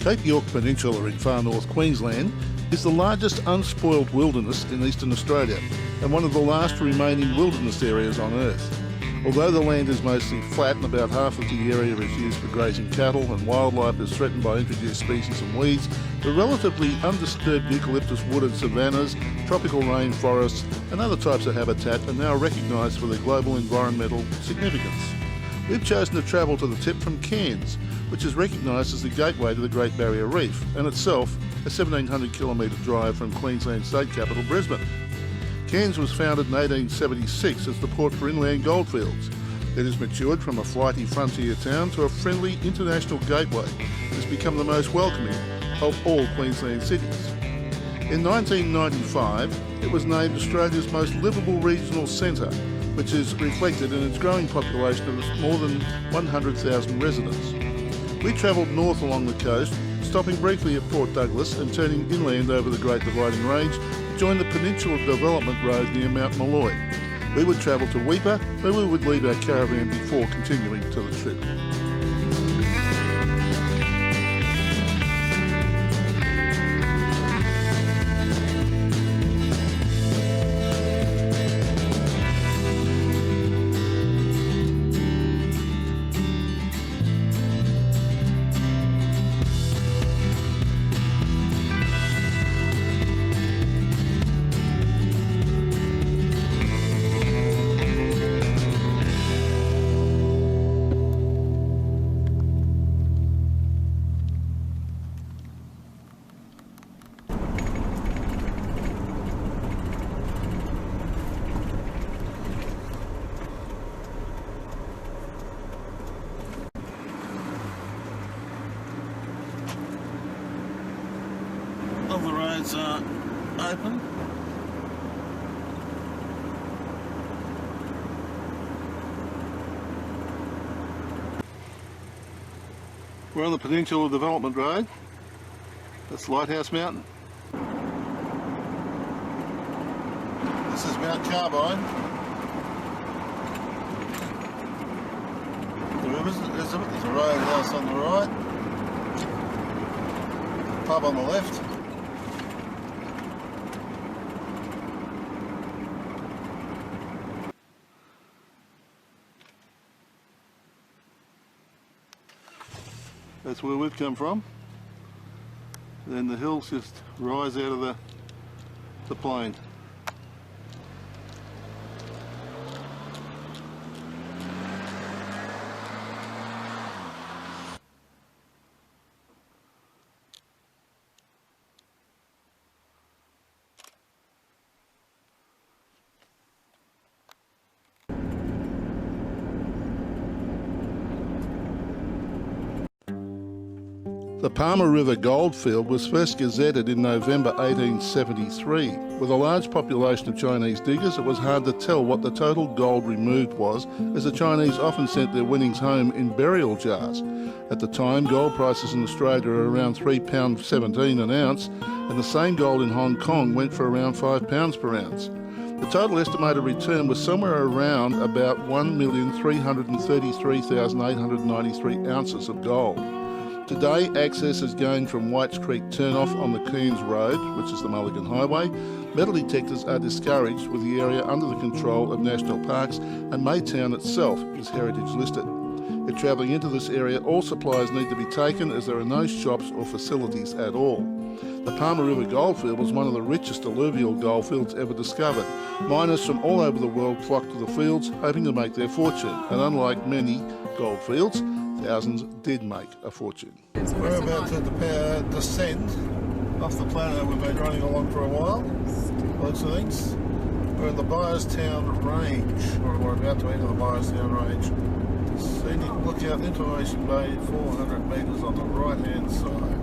Cape York Peninsula in far north Queensland is the largest unspoiled wilderness in eastern Australia and one of the last remaining wilderness areas on Earth. Although the land is mostly flat and about half of the area is used for grazing cattle and wildlife is threatened by introduced species and weeds, the relatively undisturbed eucalyptus wooded savannas, tropical rainforests and other types of habitat are now recognised for their global environmental significance. We've chosen to travel to the tip from Cairns, which is recognised as the gateway to the Great Barrier Reef and itself a 1700 kilometre drive from Queensland state capital Brisbane. Cairns was founded in 1876 as the port for inland goldfields. It has matured from a flighty frontier town to a friendly international gateway and has become the most welcoming of all Queensland cities. In 1995, it was named Australia's most livable regional centre, which is reflected in its growing population of more than 100,000 residents. We travelled north along the coast, stopping briefly at Port Douglas and turning inland over the Great Dividing Range to join the Peninsula Development Road near Mount Malloy. We would travel to Weipa, where we would leave our caravan before continuing to the trip. All the roads are open. We're on the Peninsula Development Road. That's Lighthouse Mountain. This is Mount Carbine. There's a roadhouse on the right, pub on the left. That's where we've come from. Then the hills just rise out of the plain. The Palmer River goldfield was first gazetted in November 1873. With a large population of Chinese diggers, it was hard to tell what the total gold removed was, as the Chinese often sent their winnings home in burial jars. At the time, gold prices in Australia were around £3.17 an ounce, and the same gold in Hong Kong went for around £5 per ounce. The total estimated return was somewhere around about 1,333,893 ounces of gold. Today, access is gained from Whites Creek turnoff on the Cairns Road, which is the Mulligan Highway. Metal detectors are discouraged with the area under the control of national parks, and Maytown itself is heritage listed. If travelling into this area, all supplies need to be taken as there are no shops or facilities at all. The Palmer River goldfield was one of the richest alluvial goldfields ever discovered. Miners from all over the world flocked to the fields, hoping to make their fortune, and unlike many goldfields, thousands did make a fortune. We're about to descend off the planet we've been running along for a while. Lots of things. We're in the Byerstown Range, or we're about to enter the Byerstown Range. Scenic lookout into Ocean Bay, 400 metres on the right hand side.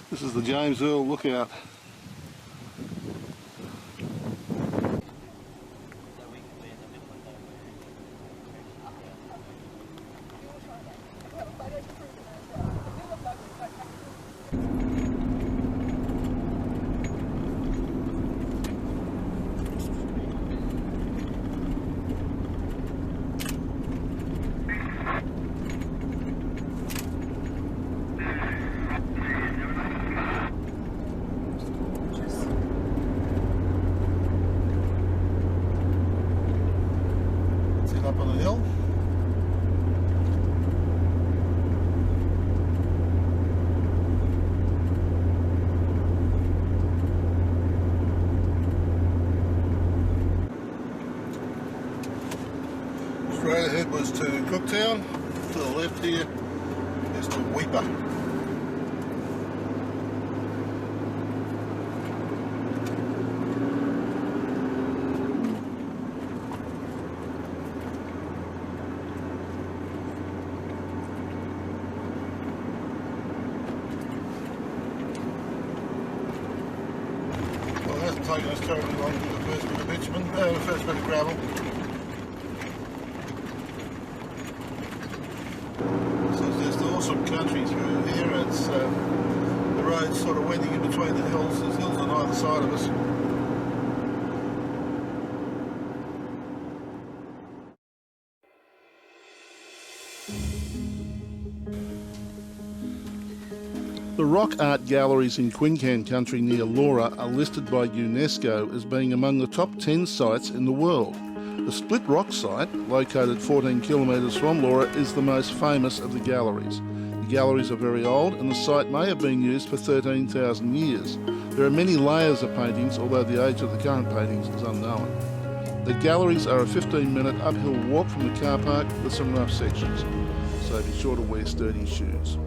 This is the James Earl Lookout. is to Cooktown. To the left here is to Weipa. Well, it hasn't taken us terribly long to do the first bit of bitumen, the first bit of gravel. Awesome country through here. It's the road's sort of wending in between the hills. There's hills on either side of us. The rock art galleries in Quincan country near Laura are listed by UNESCO as being among the top 10 sites in the world. The Split Rock site, located 14 kilometres from Laura, is the most famous of the galleries. The galleries are very old and the site may have been used for 13,000 years. There are many layers of paintings, although the age of the current paintings is unknown. The galleries are a 15-minute uphill walk from the car park with some rough sections, so be sure to wear sturdy shoes.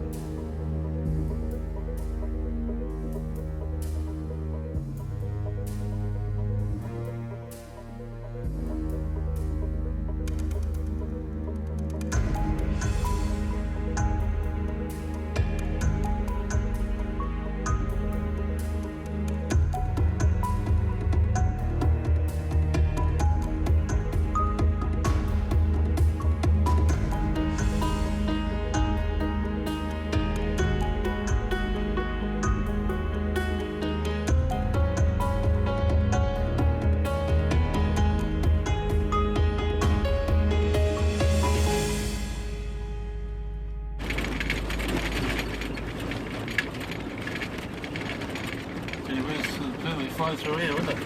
Flow through here, wouldn't it?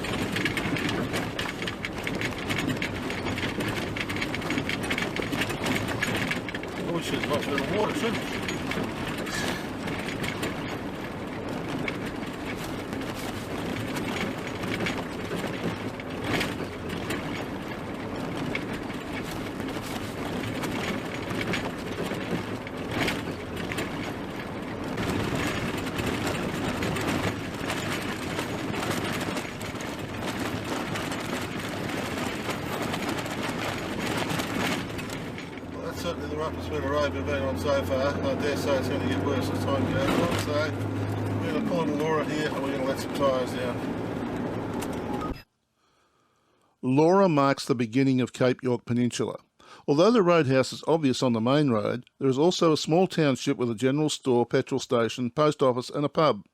Oh, we should have much better water, shouldn't we? Certainly the roughest bit of road we've been on so far. I dare say it's going to get worse as time goes on, so we're going to pull into Laura here and we're going to let some tyres down. Laura marks the beginning of Cape York Peninsula. Although the roadhouse is obvious on the main road, there is also a small township with a general store, petrol station, post office and a pub.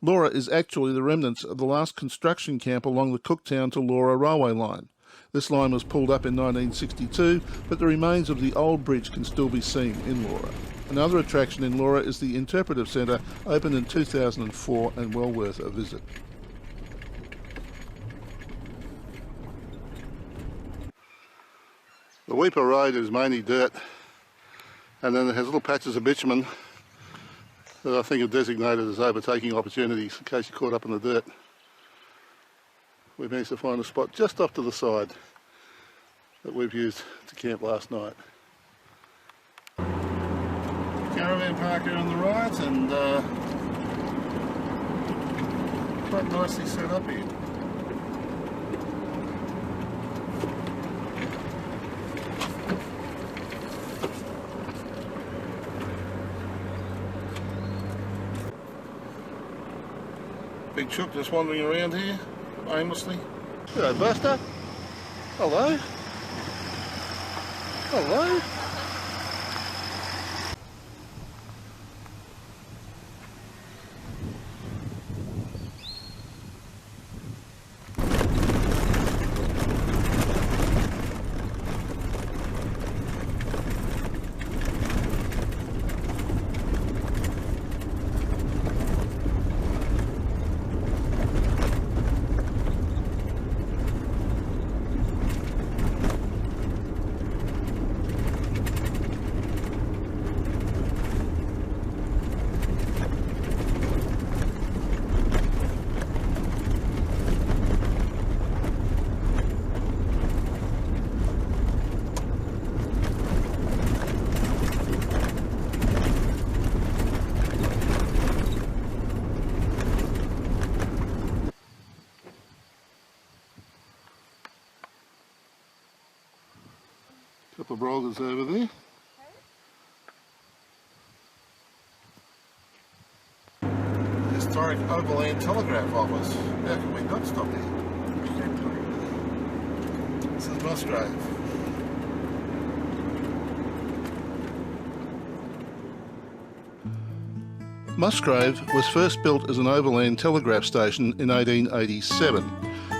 Laura is actually the remnants of the last construction camp along the Cooktown to Laura railway line. This line was pulled up in 1962, but the remains of the old bridge can still be seen in Laura. Another attraction in Laura is the Interpretive Centre, opened in 2004 and well worth a visit. The Weipa Road is mainly dirt, and then it has little patches of bitumen that I think are designated as overtaking opportunities in case you're caught up in the dirt. We managed to find a spot just off to the side that we've used to camp last night. Caravan park here on the right, and quite nicely set up here. Big chook just wandering around here aimlessly. Hello, Buster. Hello. Hello. broggers over there. Historic Overland Telegraph Office. How can we not stop here? This is Musgrave. Musgrave was first built as an overland telegraph station in 1887.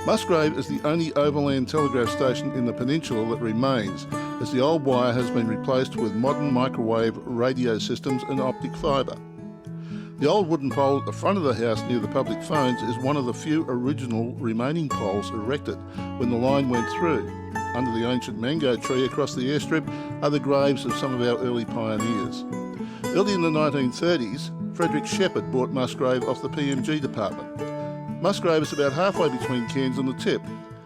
Musgrave is the only overland telegraph station in the peninsula that remains, as the old wire has been replaced with modern microwave radio systems and optic fibre. The old wooden pole at the front of the house near the public phones is one of the few original remaining poles erected when the line went through. Under the ancient mango tree across the airstrip are the graves of some of our early pioneers. Early in the 1930s, Frederick Shepherd bought Musgrave off the PMG department. Musgrave is about halfway between Cairns and the tip,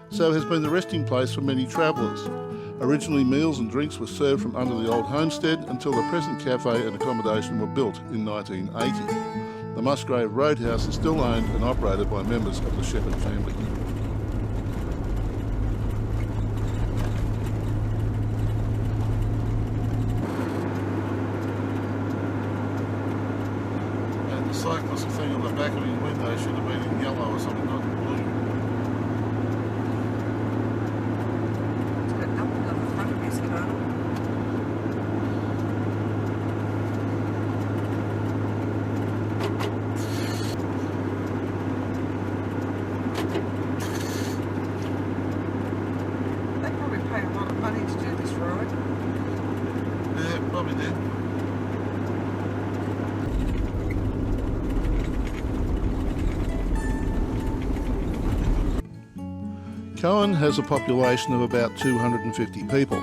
so has been the resting place for many travellers. Originally meals and drinks were served from under the old homestead until the present cafe and accommodation were built in 1980. The Musgrave Roadhouse is still owned and operated by members of the Shepherd family. And the cyclist thing on the back of his window should have been in yellow or something, not blue. Coen has a population of about 250 people.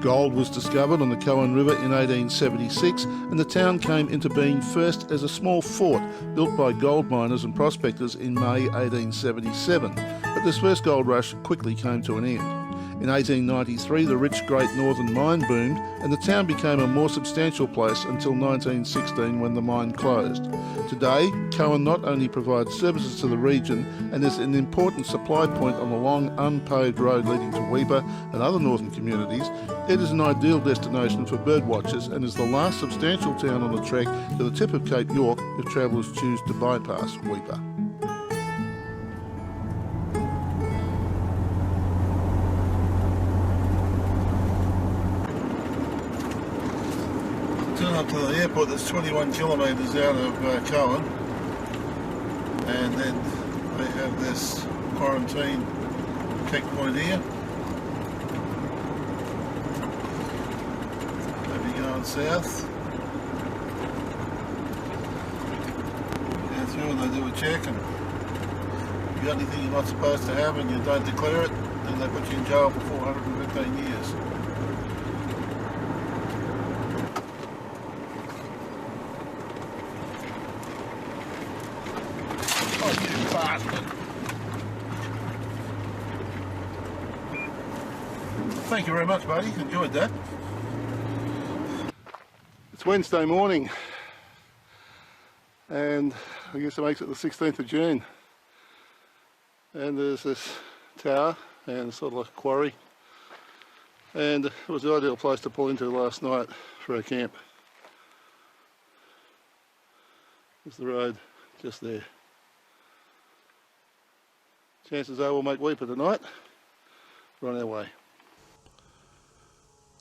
Gold was discovered on the Coen River in 1876 and the town came into being first as a small fort built by gold miners and prospectors in May 1877, but this first gold rush quickly came to an end. In 1893 the rich Great Northern Mine boomed and the town became a more substantial place until 1916 when the mine closed. Today, Coen not only provides services to the region and is an important supply point on the long unpaved road leading to Weipa and other northern communities, it is an ideal destination for birdwatchers and is the last substantial town on the trek to the tip of Cape York if travellers choose to bypass Weipa. Turn up to the airport that's 21 kilometres out of Coen, and then they have this quarantine checkpoint here. Maybe going south. Go through and they do a check, and if you got anything you're not supposed to have and you don't declare it, then they put you in jail for 415 years. Thank you very much, buddy. Enjoyed that. It's Wednesday morning, and I guess it makes it the 16th of June. And there's this tower and sort of like a quarry, and it was the ideal place to pull into last night for a camp. There's the road just there. Chances are we'll make Weipa tonight. We're on our way.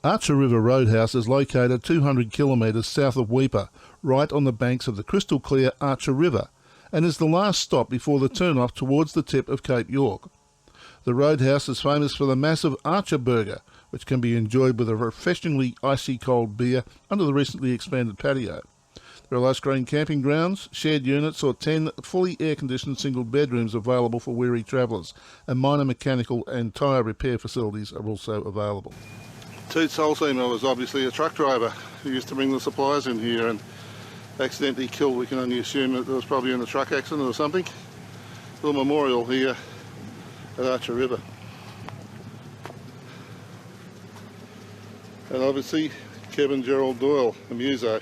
Archer River Roadhouse is located 200 kilometres south of Weipa, right on the banks of the crystal clear Archer River, and is the last stop before the turn-off towards the tip of Cape York. The Roadhouse is famous for the massive Archer burger, which can be enjoyed with a refreshingly icy cold beer under the recently expanded patio. There are low-screen camping grounds, shared units or 10 fully air-conditioned single bedrooms available for weary travellers, and minor mechanical and tyre repair facilities are also available. Toots Holseamer was obviously a truck driver who used to bring the supplies in here and accidentally killed. We can only assume that it was probably in a truck accident or something. Little memorial here at Archer River. And obviously Kevin Gerald Doyle, the muso.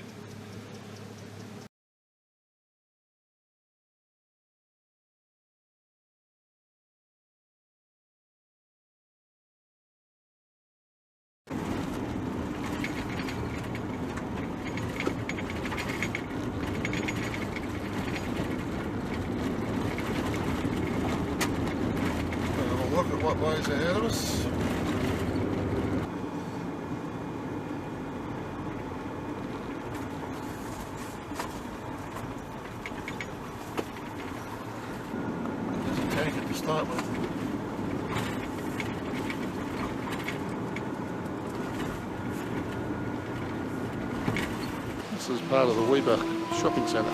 quite ways ahead of us. There's a tanker to start with. This is part of the Weipa shopping centre.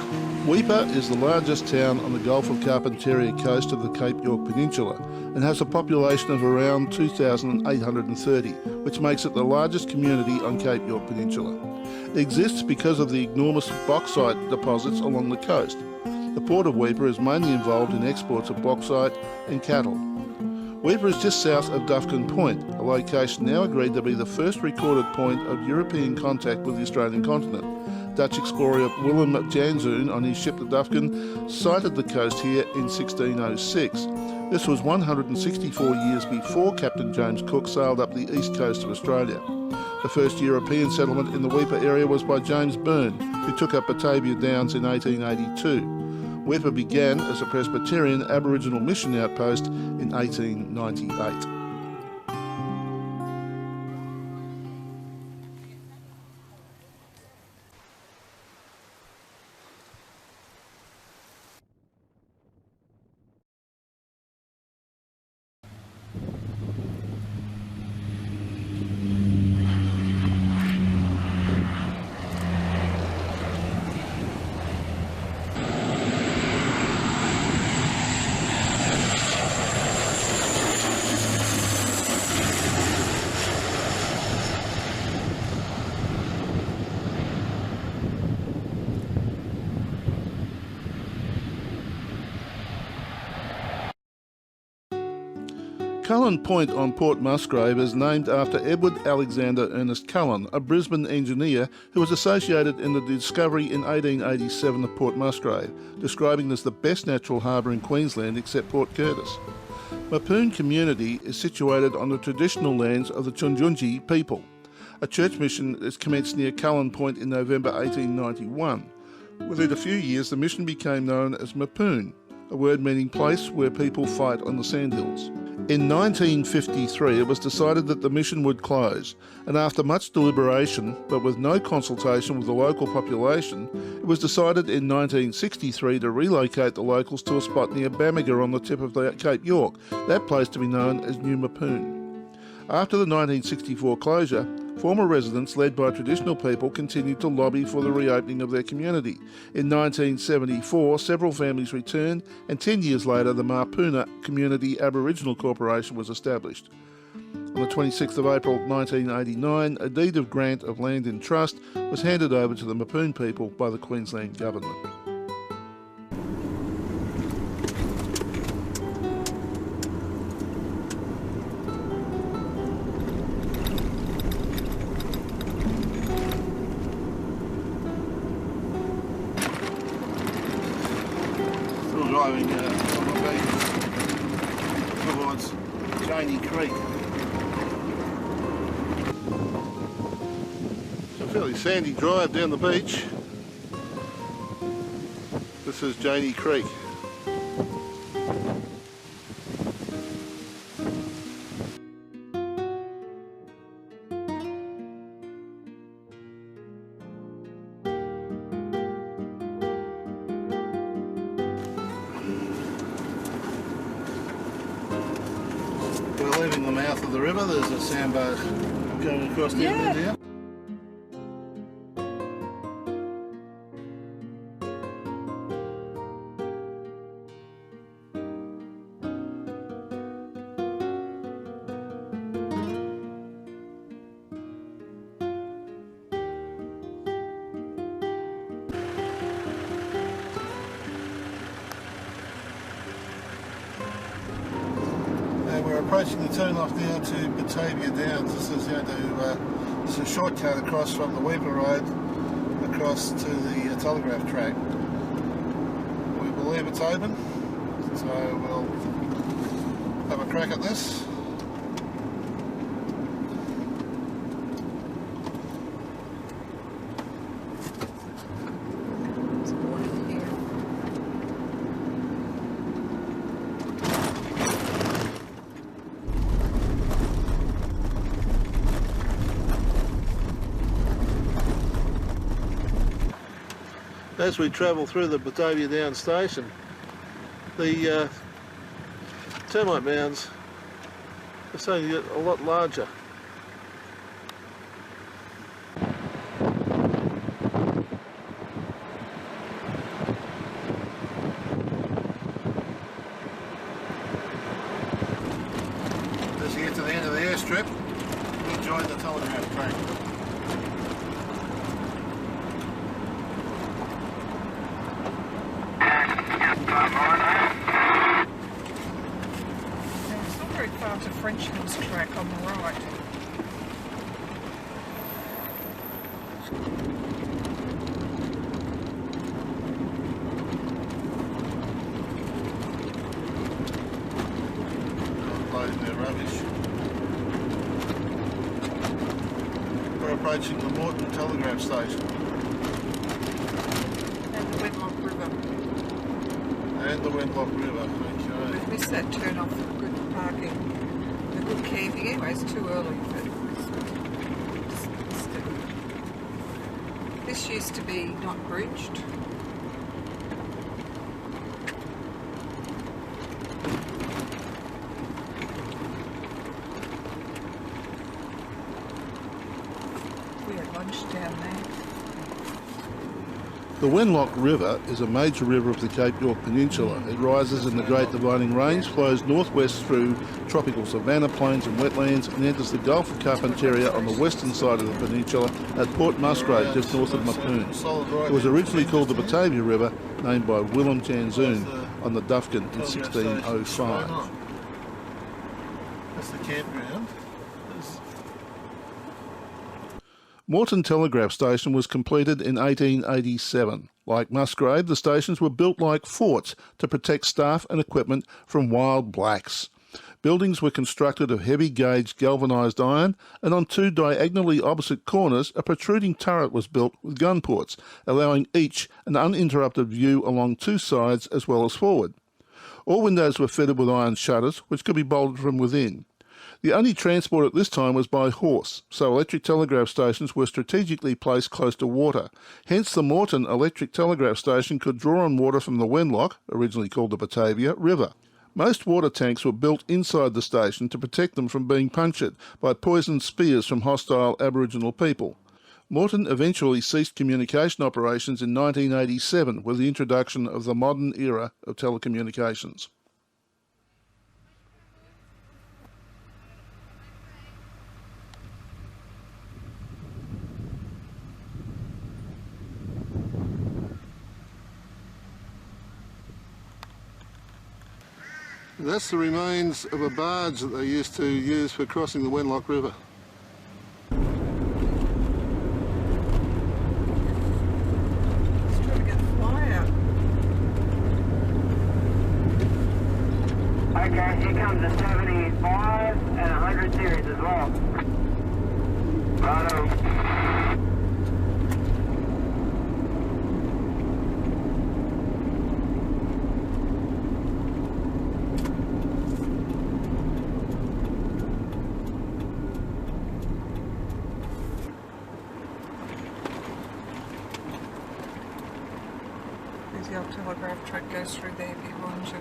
Weipa is the largest town on the Gulf of Carpentaria coast of the Cape York Peninsula and has a population of around 2,830, which makes it the largest community on Cape York Peninsula. It exists because of the enormous bauxite deposits along the coast. The port of Weipa is mainly involved in exports of bauxite and cattle. Weipa is just south of Dufferin Point, a location now agreed to be the first recorded point of European contact with the Australian continent. Dutch explorer Willem Janszoon on his ship the Dufferin sighted the coast here in 1606. This was 164 years before Captain James Cook sailed up the east coast of Australia. The first European settlement in the Weipa area was by James Byrne, who took up Batavia Downs in 1882. Weipa began as a Presbyterian Aboriginal mission outpost in 1898. Cullen Point on Port Musgrave is named after Edward Alexander Ernest Cullen, a Brisbane engineer who was associated in the discovery in 1887 of Port Musgrave, describing it as the best natural harbour in Queensland except Port Curtis. Mapoon community is situated on the traditional lands of the Chunjunji people. A church mission is commenced near Cullen Point in November 1891. Within a few years the mission became known as Mapoon, a word meaning place where people fight on the sandhills. In 1953 it was decided that the mission would close, and after much deliberation, but with no consultation with the local population, it was decided in 1963 to relocate the locals to a spot near Bamaga on the tip of the Cape York, that place to be known as New Mapoon. After the 1964 closure, former residents led by traditional people continued to lobby for the reopening of their community. In 1974, several families returned, and 10 years later the Mapoona Community Aboriginal Corporation was established. On the 26th of April 1989, a deed of grant of land in trust was handed over to the Mapoon people by the Queensland Government. Driving on the beach towards Janie Creek. It's a fairly sandy drive down the beach. This is Janie Creek. We're leaving the mouth of the river. There's a sandbar going across the end here. We're approaching the turn-off now to Batavia Downs. This is going to this is a shortcut across from the Weipa Road across to the Telegraph Track. We believe it's open, so we'll have a crack at this. As we travel through the Batavia Down station, the termite mounds are starting to get a lot larger. As you get to the end of the airstrip, we'll join the telegraph track. It's not very far to French Hills Track on the right. Unloading their rubbish. We're approaching the Moreton Telegraph Station. And the Wenlock River. And the Wenlock River, okay. We've missed that turn off for good parking, the good camping. Anyway, it's too early, but this used to be not bridged. We had lunch down there. The Wenlock River is a major river of the Cape York Peninsula. It rises in the Great Dividing Range, flows northwest through tropical savanna plains and wetlands, and enters the Gulf of Carpentaria on the western side of the peninsula at Port Musgrave, just north of Mapoon. It was originally called the Batavia River, named by Willem Janzoon on the Dufkin in 1605. That's the campground. Moreton Telegraph Station was completed in 1887. Like Musgrave, the stations were built like forts to protect staff and equipment from wild blacks. Buildings were constructed of heavy gauge galvanised iron, and on two diagonally opposite corners a protruding turret was built with gun ports, allowing each an uninterrupted view along two sides as well as forward. All windows were fitted with iron shutters, which could be bolted from within. The only transport at this time was by horse, so electric telegraph stations were strategically placed close to water. Hence the Moreton Electric Telegraph Station could draw on water from the Wenlock, originally called the Batavia, River. Most water tanks were built inside the station to protect them from being punctured by poisoned spears from hostile Aboriginal people. Moreton eventually ceased communication operations in 1987 with the introduction of the modern era of telecommunications. That's the remains of a barge that they used to use for crossing the Wenlock River. Let's try to get the fly out. Okay, here comes the 75 and 100 series as well. Righto. The Old Telegraph Track goes through there behind you.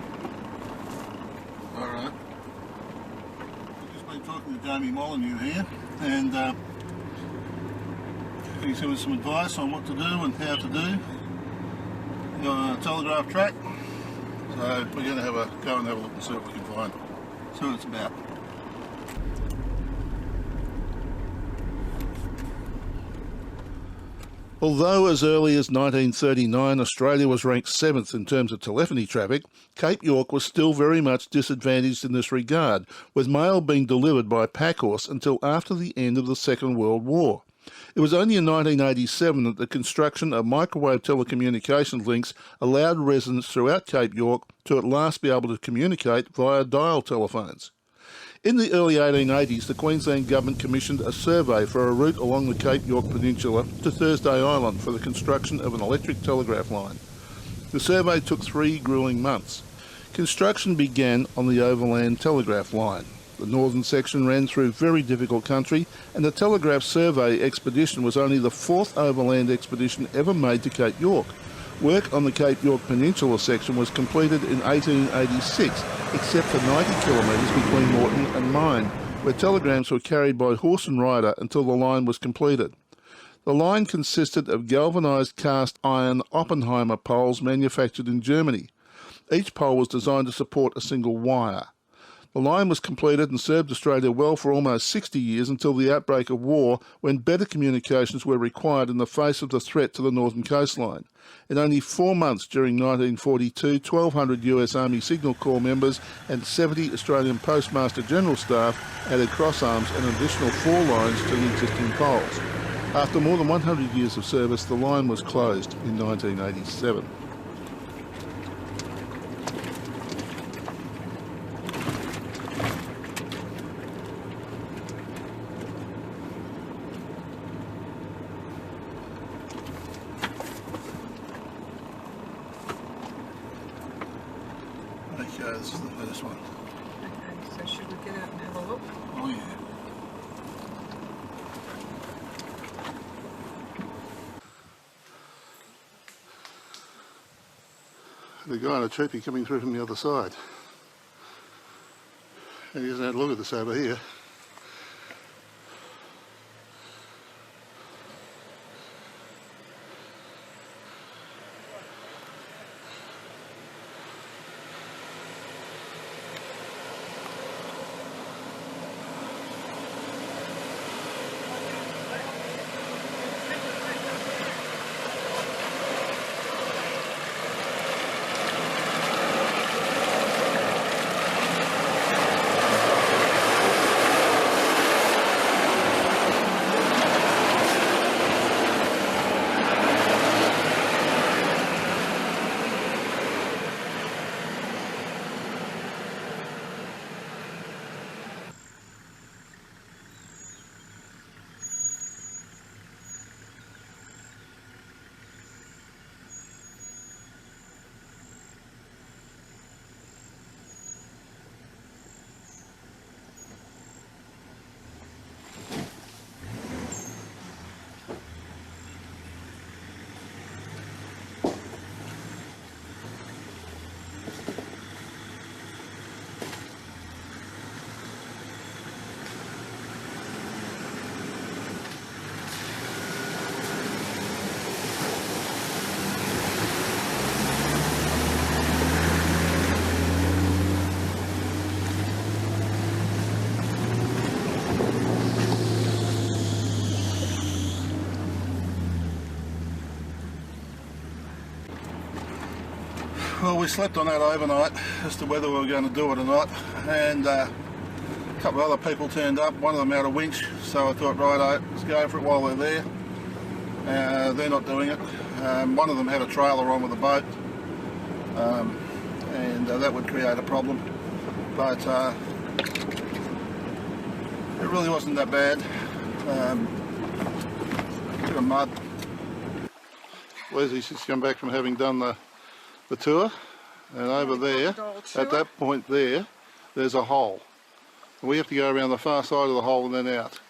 Alright. I've just been talking to Jamie Molyneux here, and he's given some advice on what to do and how to do the telegraph track. So we're going to go and have a look and see what we can find. See what it's about. Although as early as 1939 Australia was ranked 7th in terms of telephony traffic, Cape York was still very much disadvantaged in this regard, with mail being delivered by pack horse until after the end of the Second World War. It was only in 1987 that the construction of microwave telecommunications links allowed residents throughout Cape York to at last be able to communicate via dial telephones. In the early 1880s, the Queensland Government commissioned a survey for a route along the Cape York Peninsula to Thursday Island for the construction of an electric telegraph line. The survey took 3 gruelling months. Construction began on the overland telegraph line. The northern section ran through very difficult country, and the telegraph survey expedition was only the 4th overland expedition ever made to Cape York. Work on the Cape York Peninsula section was completed in 1886, except for 90 kilometres between Moreton and Mine, where telegrams were carried by horse and rider until the line was completed. The line consisted of galvanised cast iron Oppenheimer poles manufactured in Germany. Each pole was designed to support a single wire. The line was completed and served Australia well for almost 60 years until the outbreak of war, when better communications were required in the face of the threat to the northern coastline. In only 4 months during 1942, 1,200 US Army Signal Corps members and 70 Australian Postmaster General staff added crossarms and an additional 4 lines to the existing poles. After more than 100 years of service, the line was closed in 1987. Okay, this is the first one. Okay, so should we get out and have a look? Oh yeah. The guy in a troopy coming through from the other side. And he hasn't had a look at this over here. Well, we slept on that overnight as to whether we were going to do it or not, and a couple of other people turned up, one of them had a winch, so I thought, right, let's go for it while they're there. They're not doing it. One of them had a trailer on with a boat, and that would create a problem, but it really wasn't that bad. Bit of mud. Leslie's just come back from having done the tour, and over there, at that point there, there's a hole. And we have to go around the far side of the hole and then out.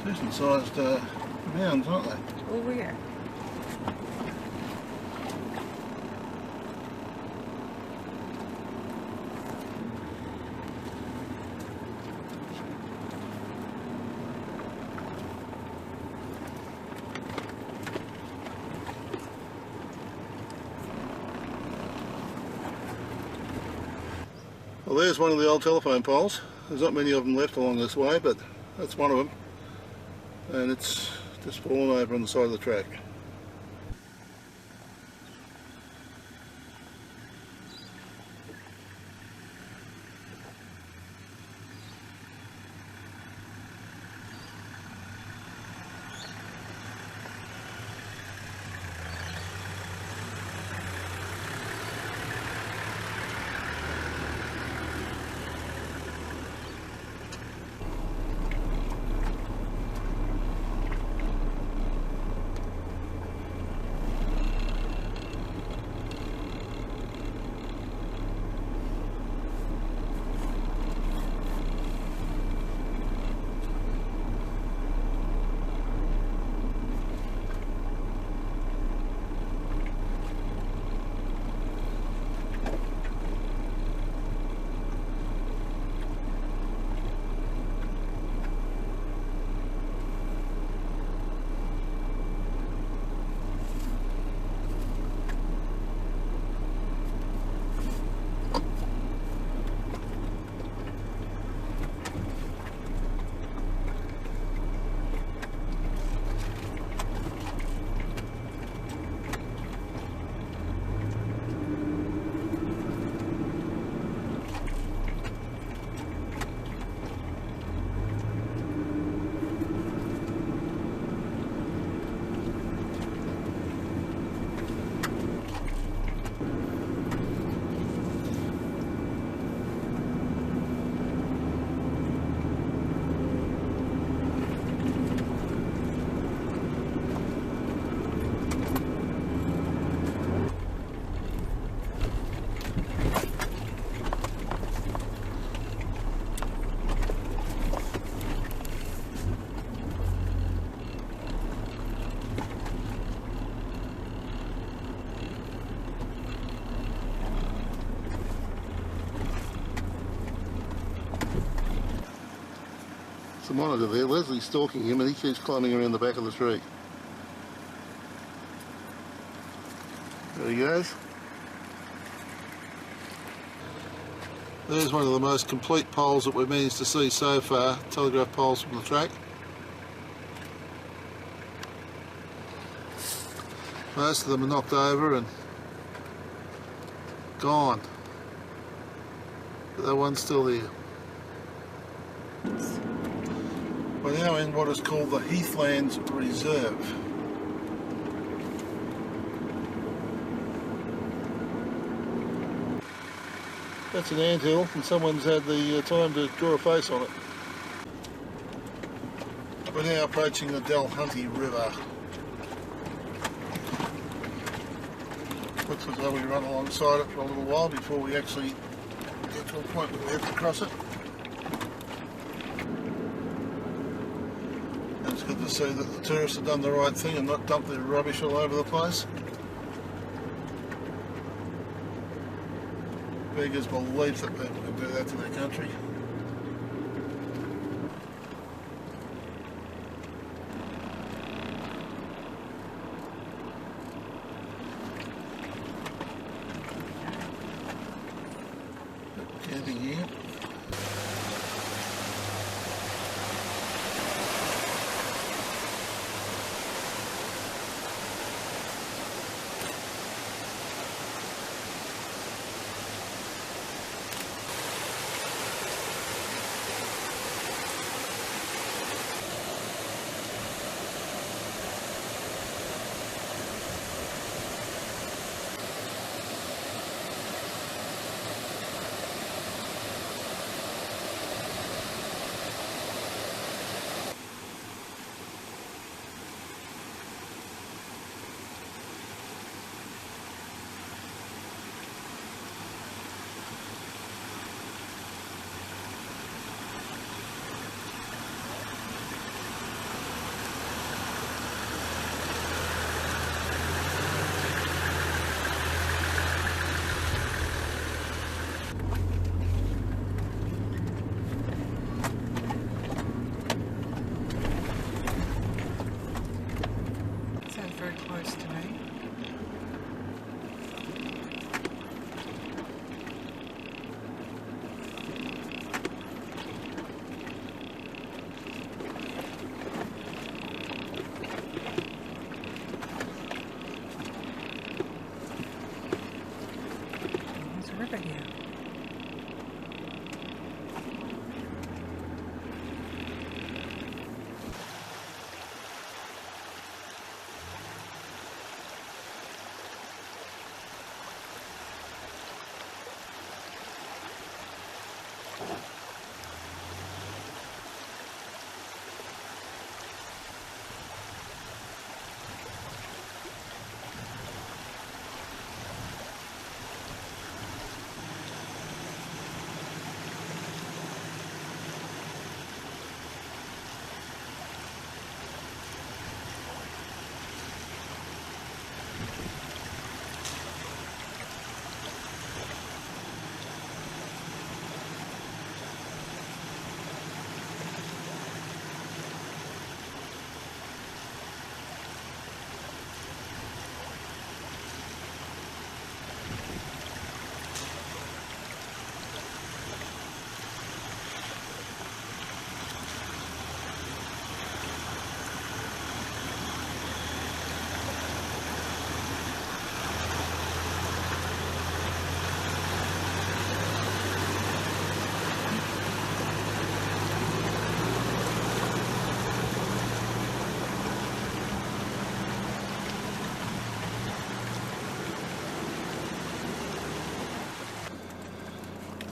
Decent sized mounds, aren't they? Oh yeah. Well, there's one of the old telephone poles. There's not many of them left along this way, but that's one of them. And it's just fallen over on the side of the track. The monitor there, Leslie's stalking him and he keeps climbing around the back of the tree. There he goes. There's one of the most complete poles that we've managed to see so far, telegraph poles from the track. Most of them are knocked over and gone, but that one's still there. We're now in what is called the Heathlands Reserve. That's an anthill and someone's had the time to draw a face on it. We're now approaching the Delhunty River. Looks as though we run alongside it for a little while before we actually get to a point where we have to cross it. It's good to see that the tourists have done the right thing and not dumped their rubbish all over the place. Beggars belief that people can do that to their country. Camping here. sniper here.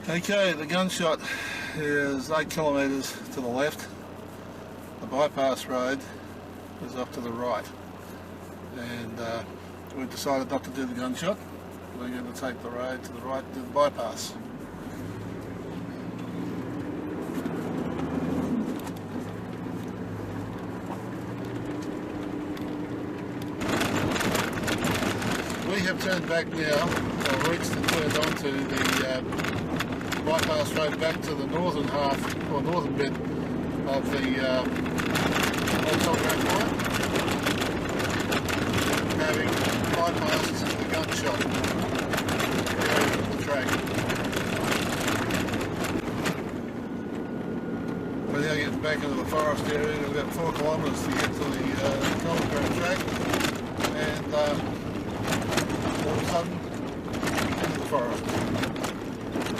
Okay, the gunshot is 8 kilometres to the left. The bypass road is up to the right. And we've decided not to do the gunshot. We're going to take the road to the right to the bypass. We have turned back now, or reached and turned onto the bypass road back to the northern half, or northern bit of the Old Telegraph Track, having bypassed the gunshot area of the track. We're now getting back into the forest area. We've got 4 kilometres to get to the Telegraph Track, and all of a sudden, into the forest.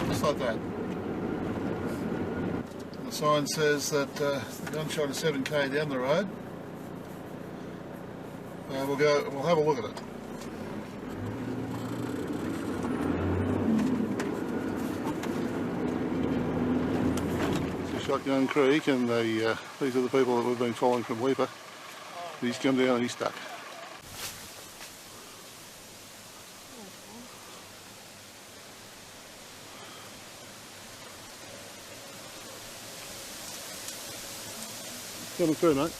Just like that. The sign says that the gunshot is 7k down the road. We'll have a look at it. It's Shotgun Creek, and these are the people that we've been following from Weipa. He's come down and he's stuck. Coming through, mate.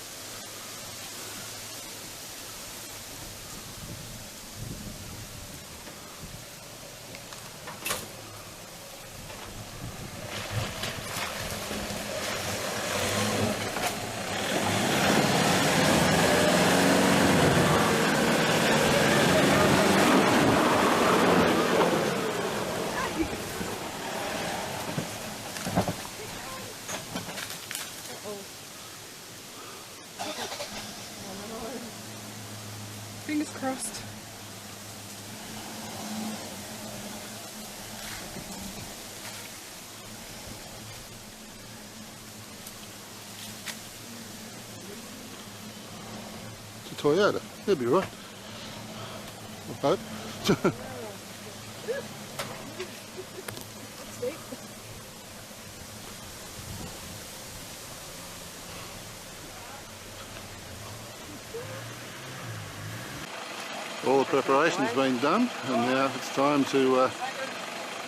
Fingers crossed. It's a Toyota. He'll be right. I hope. All the preparation's been done, and now it's time to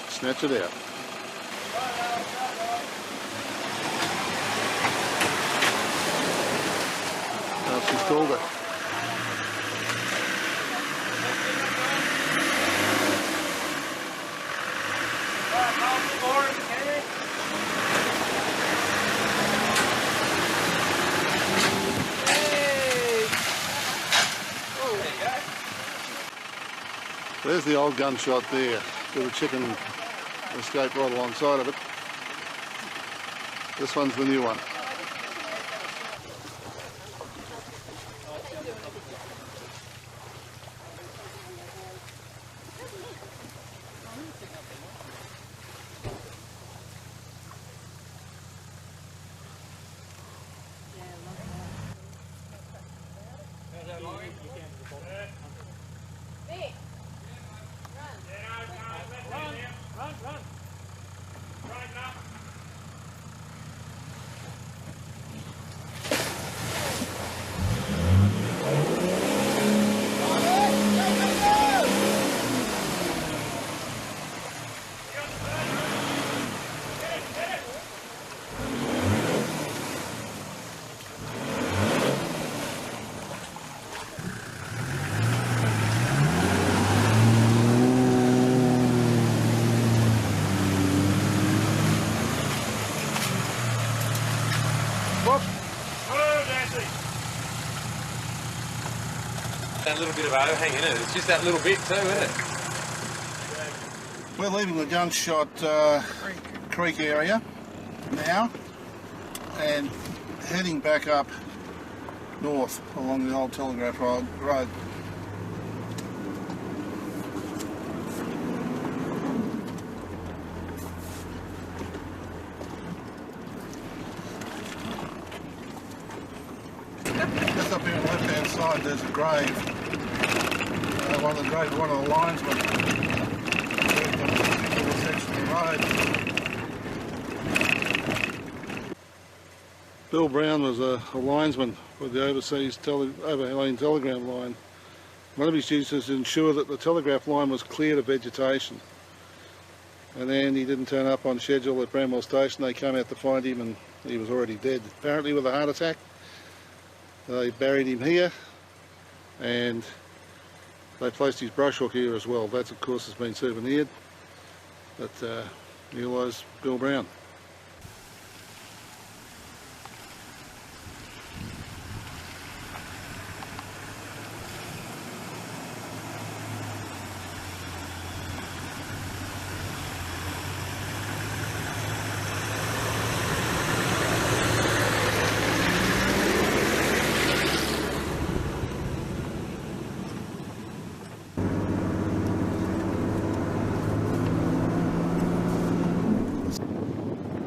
snatch it out. Now she's called it. There's the old gunshot there, with the chicken escaped right alongside of it. This one's the new one. That little bit of overhang in it, it's just that little bit too, isn't it? We're leaving the Gunshot Creek area now and heading back up north along the Old Telegraph Road. Just up here on the left hand side there's a grave. One of the linesmen worked on this particular section of the road. Bill Brown was a linesman with the overseas overland telegram line. One of his duties was to ensure that the telegraph line was cleared of vegetation. And then he didn't turn up on schedule at Bramwell Station. They came out to find him and he was already dead, apparently with a heart attack. They buried him here and they placed his brush hook here as well. That of course has been souvenired, but here lies Bill Brown.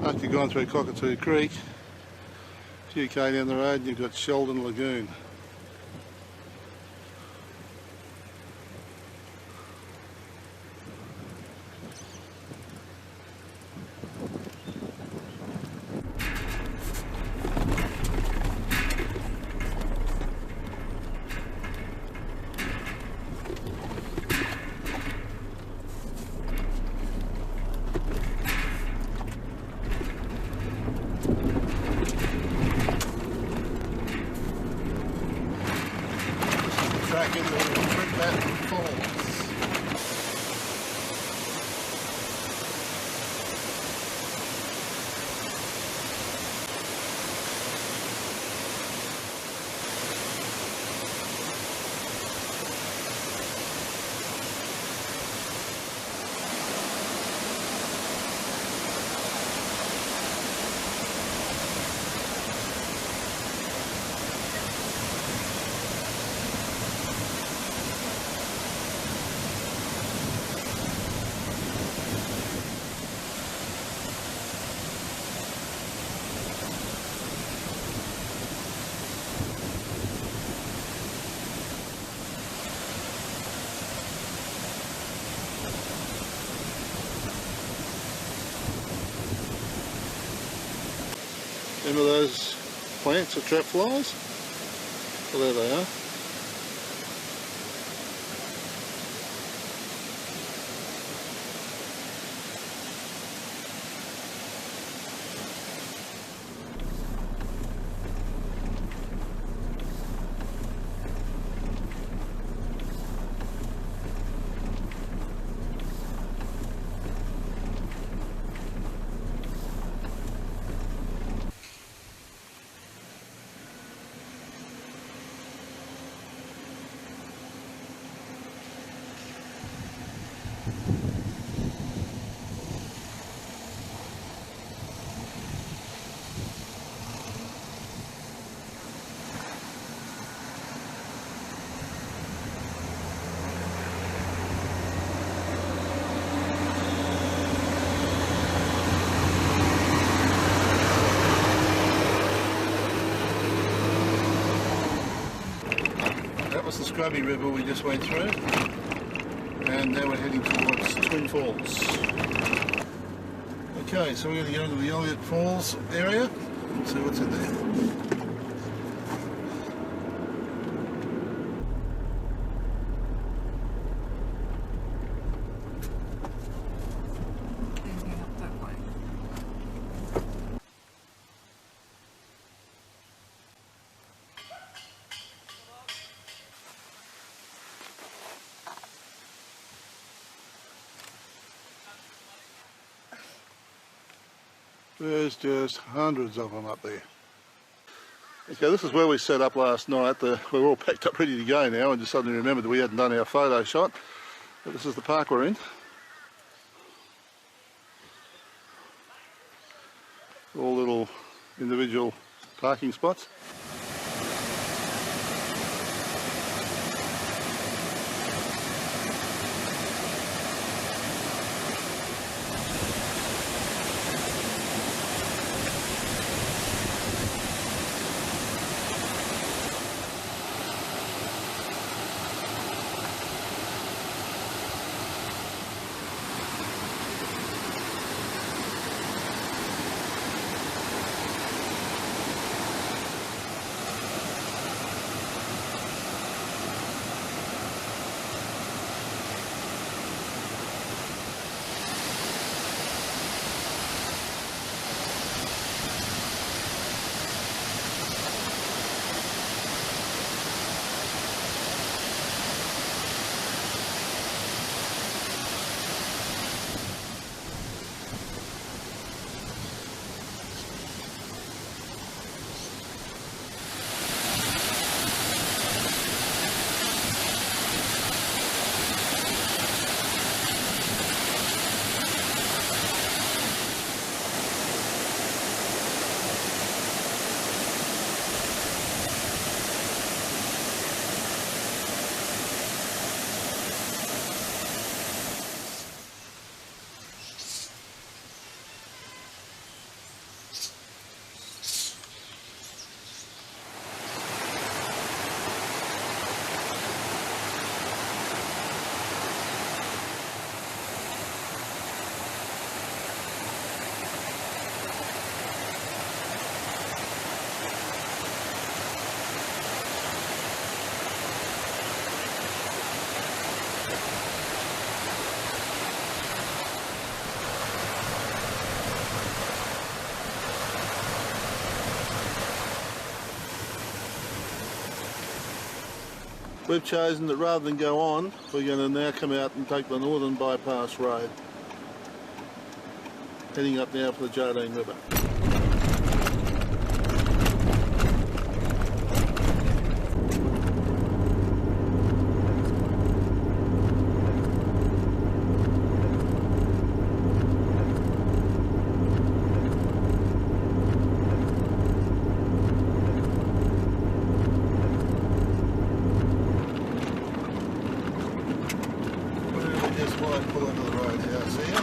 After you've gone through Cockatoo Creek, a few k down the road, you've got Sheldon Lagoon. Track into Red Falls. Remember those plants that trap flies? Well, there they are. scrubby river we just went through, and now we're heading towards Twin Falls. Okay, so we're going to go into the Elliott Falls area and see what's in there. There's just hundreds of them up there. Okay, this is where we set up last night. We're all packed up ready to go now and just suddenly remembered that we hadn't done our photo shot. But this is the park we're in. All little individual parking spots. We've chosen that rather than go on, we're going to now come out and take the Northern Bypass Road. Heading up now for the Jardine River. Pull into the roadhouse here.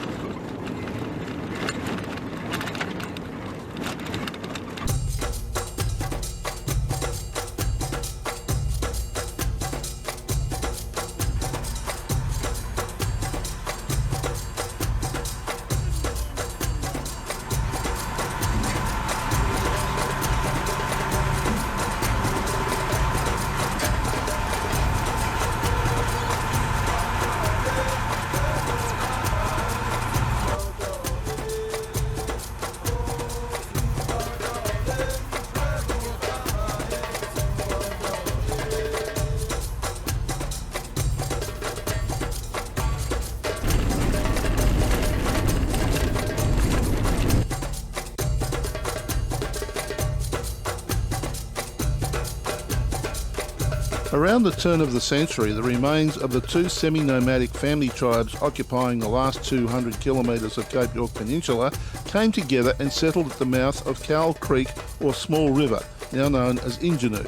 Around the turn of the century, the remains of the two semi-nomadic family tribes occupying the last 200 kilometres of Cape York Peninsula came together and settled at the mouth of Cowell Creek or Small River, now known as Injinu.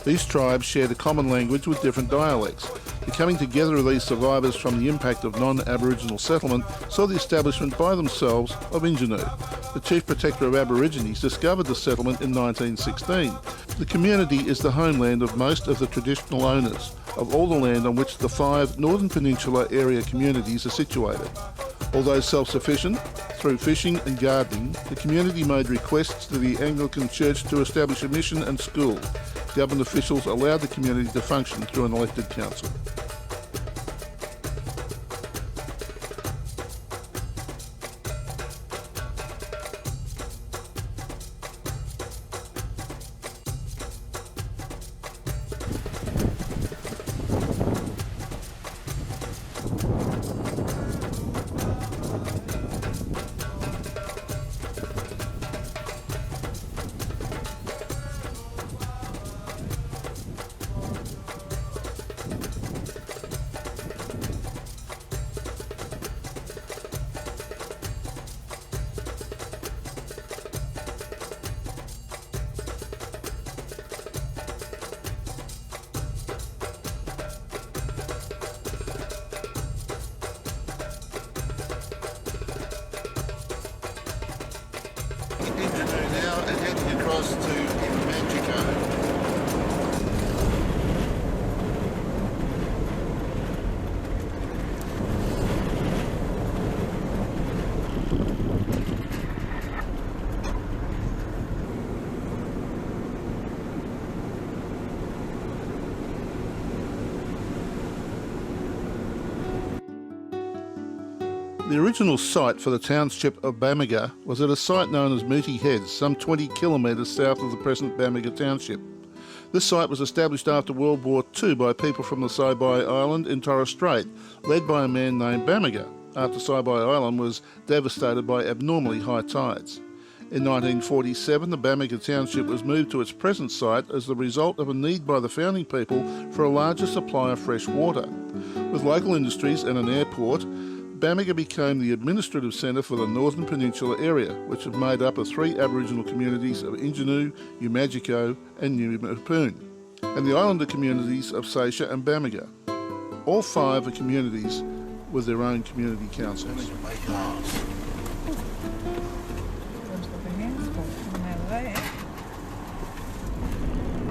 These tribes shared a common language with different dialects. The coming together of these survivors from the impact of non-Aboriginal settlement saw the establishment by themselves of Injinu. The Chief Protector of Aborigines discovered the settlement in 1916. The community is the homeland of most of the traditional owners, of all the land on which the 5 Northern Peninsula area communities are situated. Although self-sufficient, through fishing and gardening, the community made requests to the Anglican Church to establish a mission and school. Government officials allowed the community to function through an elected council. Now and heading across to Pajinka. The original site for the township of Bamaga was at a site known as Mooty Heads, some 20 kilometres south of the present Bamaga township. This site was established after World War II by people from the Saibai Island in Torres Strait, led by a man named Bamaga, after Saibai Island was devastated by abnormally high tides. In 1947, the Bamaga township was moved to its present site as the result of a need by the founding people for a larger supply of fresh water. With local industries and an airport, Bamaga became the administrative centre for the Northern Peninsula area, which is made up of 3 Aboriginal communities of Injinu, Umajiko and New Mapoon, and the islander communities of Seisha and Bamaga. All 5 are communities with their own community councils.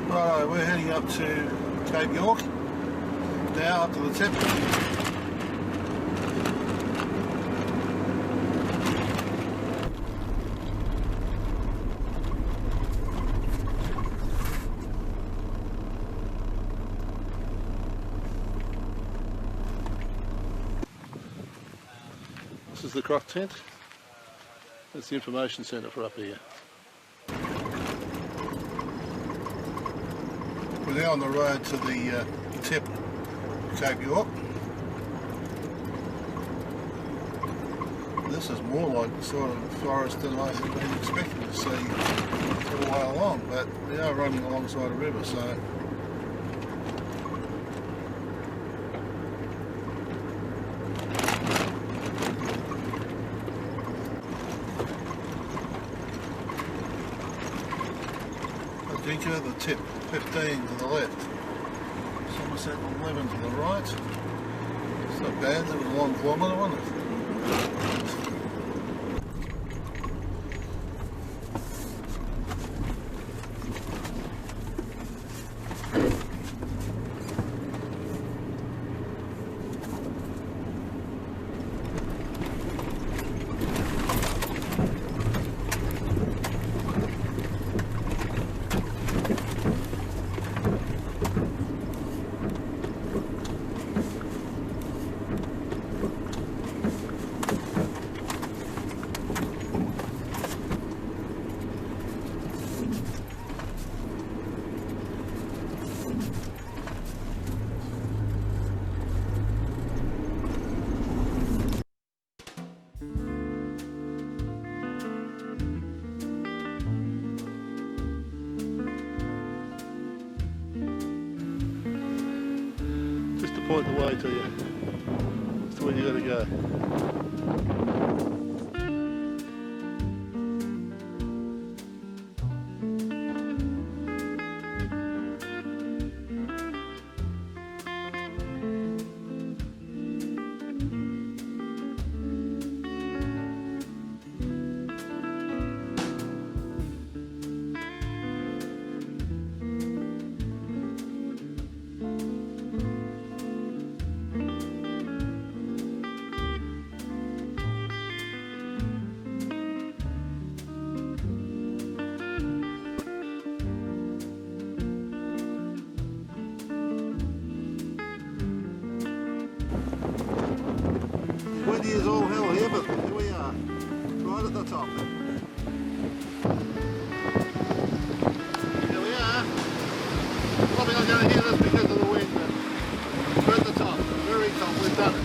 Right, we're heading up to Cape York, now up to the tip. This is the croc tent. That's the information centre for up here. We're now on the road to the tip of Cape York. This is more like the sort of forest than I had been expecting to see for a while along, but we are running alongside a river, so Pajinka, the tip, 15 to the left, Somerset 11 to the right. It's not bad, that was a long kilometre, wasn't it? Point the way to you. That's the way you got to go. windy as all hell here, but here we are, right at the top. Here we are. Probably not going to hear this because of the wind, but we're at the top, very top, we've done it.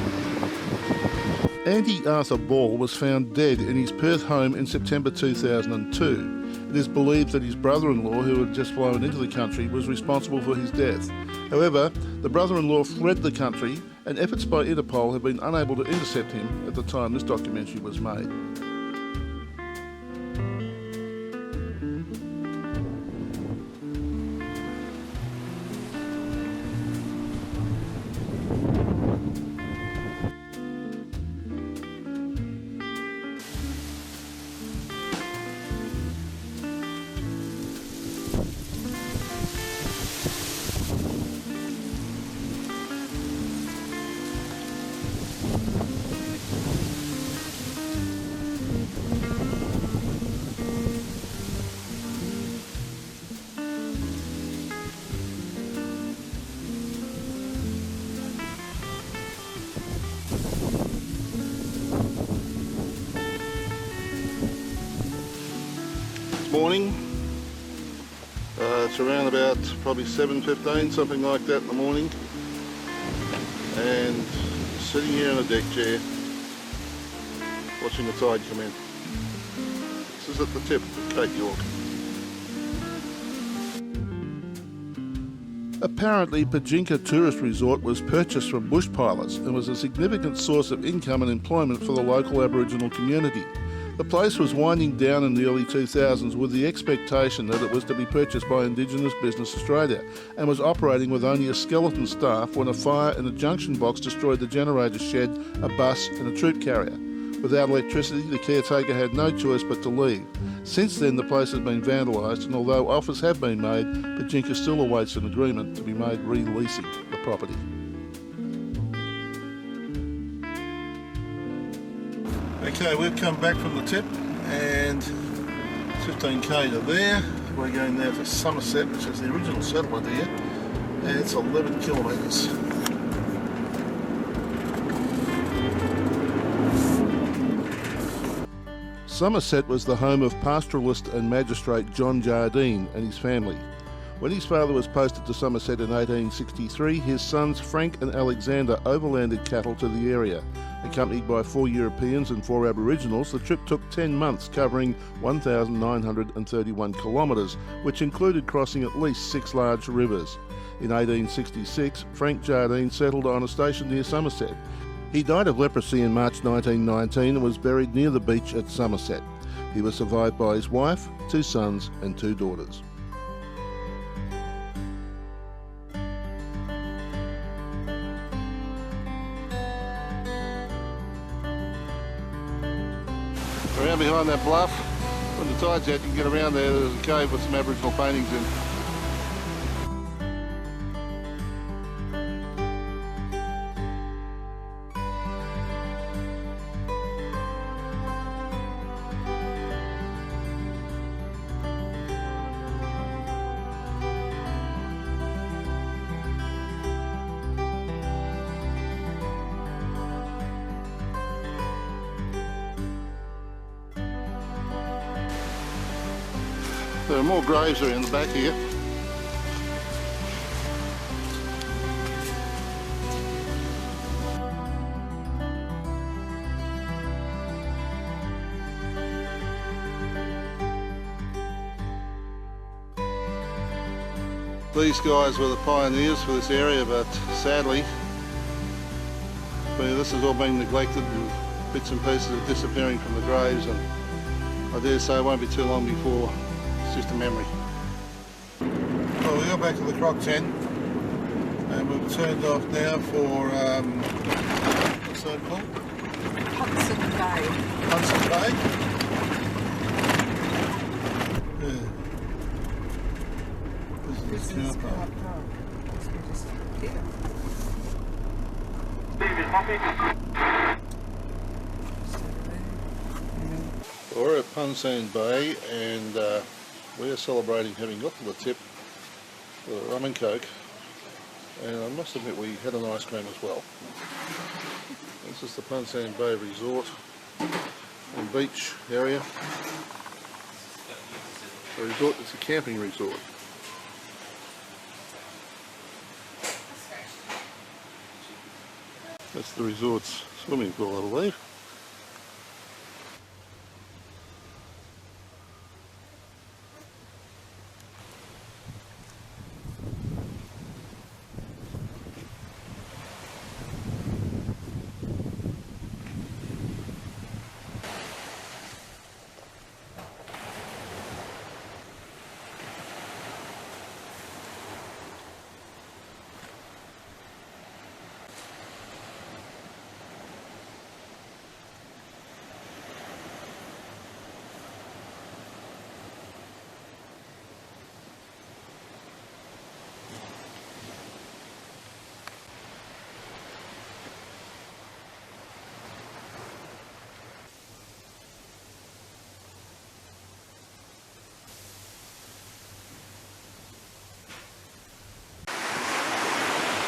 Andy Arthur Ball was found dead in his Perth home in September 2002. It is believed that his brother-in-law, who had just flown into the country, was responsible for his death. However, the brother-in-law fled the country and efforts by Interpol have been unable to intercept him at the time this documentary was made. Morning. It's around about probably 7:15, something like that in the morning, and sitting here in a deck chair watching the tide come in. This is at the tip of Cape York. Apparently, Pajinka Tourist Resort was purchased from bush pilots and was a significant source of income and employment for the local Aboriginal community. The place was winding down in the early 2000s with the expectation that it was to be purchased by Indigenous Business Australia and was operating with only a skeleton staff when a fire in a junction box destroyed the generator shed, a bus and a troop carrier. Without electricity, the caretaker had no choice but to leave. Since then, the place has been vandalised, and although offers have been made, Pajinka still awaits an agreement to be made releasing the property. Okay, we've come back from the tip and 15k to there. We're going now to Somerset, which is the original settlement here, and it's 11 kilometres. Somerset was the home of pastoralist and magistrate John Jardine and his family. When his father was posted to Somerset in 1863, his sons Frank and Alexander overlanded cattle to the area. Accompanied by 4 Europeans and 4 Aboriginals, the trip took 10 months, covering 1,931 kilometres, which included crossing at least 6 large rivers. In 1866, Frank Jardine settled on a station near Somerset. He died of leprosy in March 1919 and was buried near the beach at Somerset. He was survived by his wife, 2 sons and 2 daughters. Around behind that bluff, when the tide's out, you can get around there. There's a cave with some Aboriginal paintings in. There are more graves around the back here. These guys were the pioneers for this area, but sadly, this has all been neglected and bits and pieces are disappearing from the graves, and I dare say it won't be too long before it's just a memory. Well, we got back to the croc tent and we've turned off now for, what's that called? Hudson Bay. Hudson Bay? Yeah. This is the car park. We're at Punsan Bay and we're celebrating having got to the tip with a rum and coke And I must admit we had an ice cream as well. This is the Pajinka Bay Resort and beach area. The resort is a camping resort. That's the resort's swimming pool, I believe.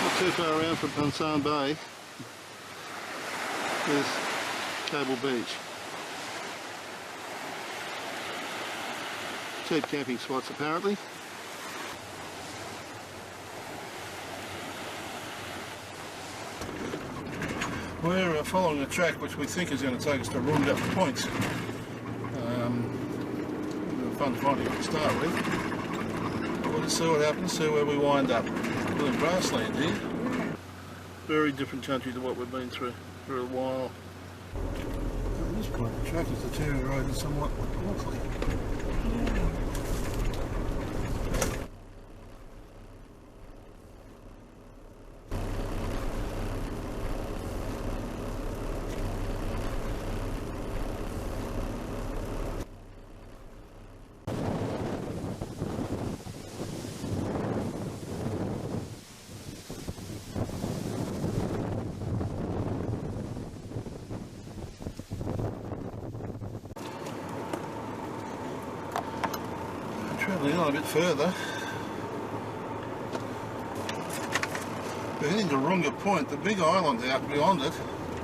Not too far around from Pajinka Bay, there's Cable Beach. Cheap camping spots apparently. We're following a track which we think is going to take us to Runga Point. Fun finding to start with. We'll just see what happens, see where we wind up. We're in grassland here. Very different country to what we've been through for a while. At this point the track is deteriorated somewhat quickly. Travelling on a bit further. We're heading to Runga Point. The big island out beyond it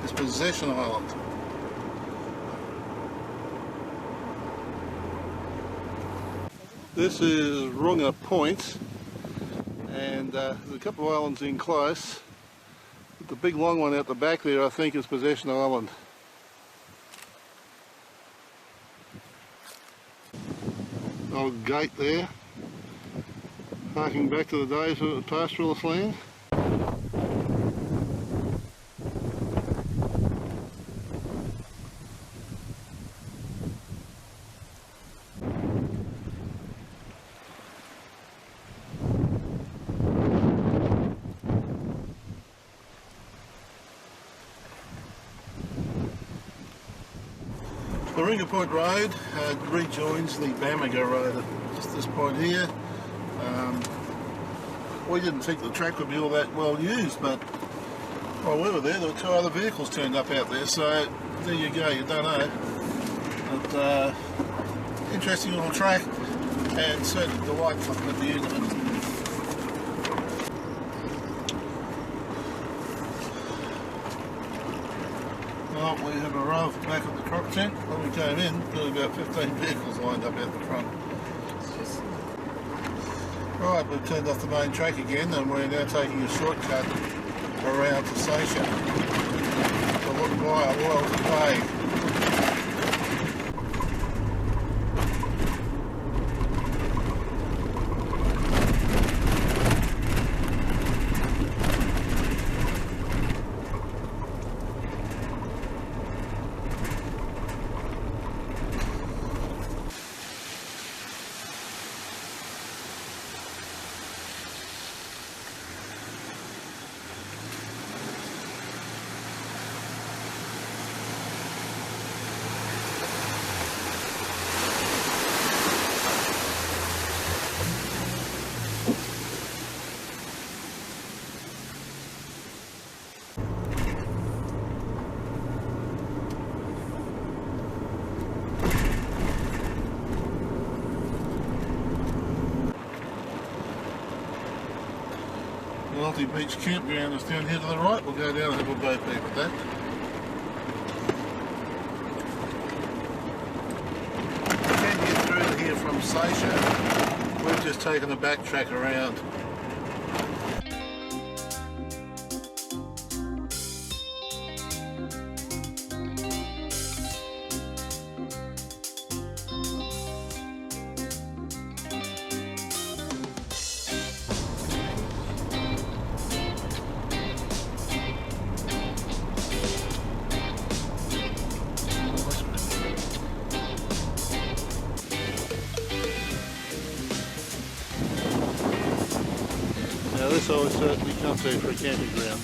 is Possession Island. This is Runga Point, and there's a couple of islands in close. But the big long one out the back there I think is Possession Island. Old gate there, harking back to the days of pastoralist land. The Runga Point Road rejoins the Bamaga Road at just this point here. We didn't think the track would be all that well used, but while we were there were two other vehicles turned up out there, so there you go, you don't know. But interesting little track, and certainly delightful at the end of it. Well, we have arrived back at the croc tent. When we came in, there were about 15 vehicles lined up out the front. Right, we've turned off the main track again and we're now taking a shortcut around to Sasha to look via World Bay. multi-beach campground is down here to the right. We'll go down and have a boat peep at that. You can get through here from Seisha. We've just taken a backtrack around. Now this I would certainly come to for a camping ground.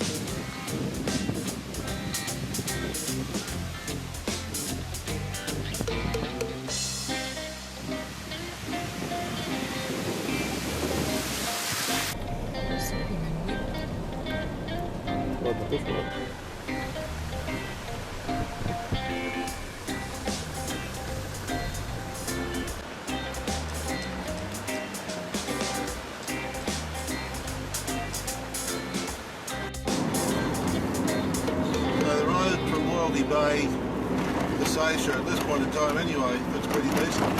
What the bushwalk? Bay to Seisha at this point in time anyway, that's pretty decent.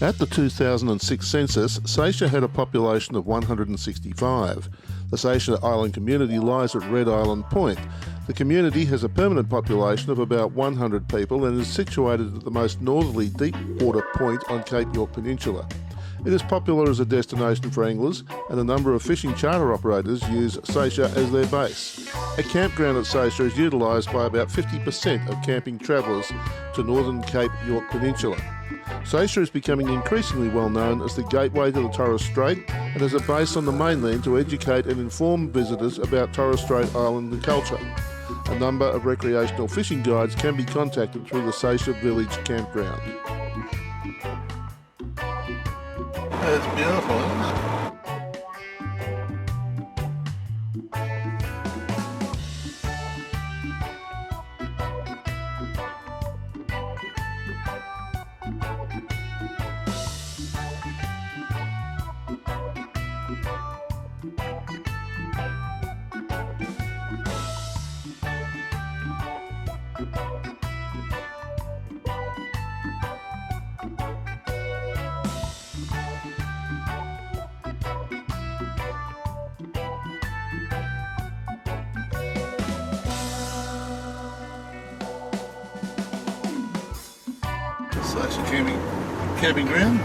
At the 2006 census, Seisha had a population of 165. The Seisha Island community lies at Red Island Point. The community has a permanent population of about 100 people and is situated at the most northerly deep water point on Cape York Peninsula. It is popular as a destination for anglers, and a number of fishing charter operators use Seisha as their base. A campground at Seisha is utilised by about 50% of camping travellers to northern Cape York Peninsula. Seisha is becoming increasingly well known as the gateway to the Torres Strait and as a base on the mainland to educate and inform visitors about Torres Strait Islander culture. A number of recreational fishing guides can be contacted through the Seisha Village campground. It's beautiful, isn't it? Seisha camping ground.